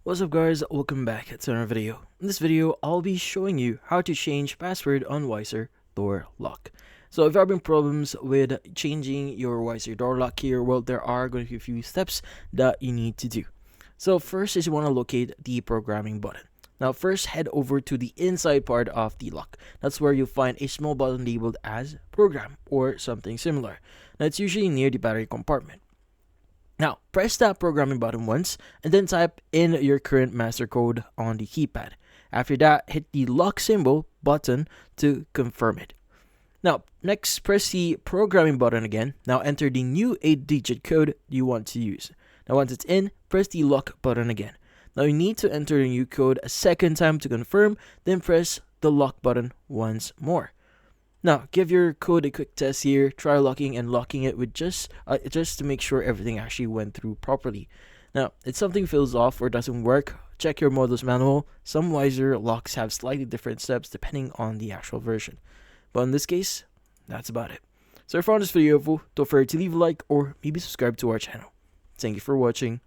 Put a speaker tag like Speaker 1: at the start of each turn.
Speaker 1: What's up guys, welcome back to another video. In this video, I'll be showing you how to change password on Weiser door lock. So if you're having problems with changing your Weiser door lock here, well, there are going to be a few steps that you need to do. So first is you want to locate the programming button. Now first head over to the inside part of the lock. That's where you'll find a small button labeled as program or something similar. Now it's usually near the battery compartment. Now, press that programming button once and then type in your current master code on the keypad. After that, hit the lock symbol button to confirm it. Now, next, press the programming button again. Now, enter the new 8-digit code you want to use. Now, once it's in, press the lock button again. Now, you need to enter the new code a second time to confirm, then press the lock button once more. Now, give your code a quick test here. Try locking and locking it with just to make sure everything actually went through properly. Now, if something feels off or doesn't work, check your models manual. Some Weiser locks have slightly different steps depending on the actual version. But in this case, that's about it. So if you found this video helpful, don't forget to leave a like or maybe subscribe to our channel. Thank you for watching.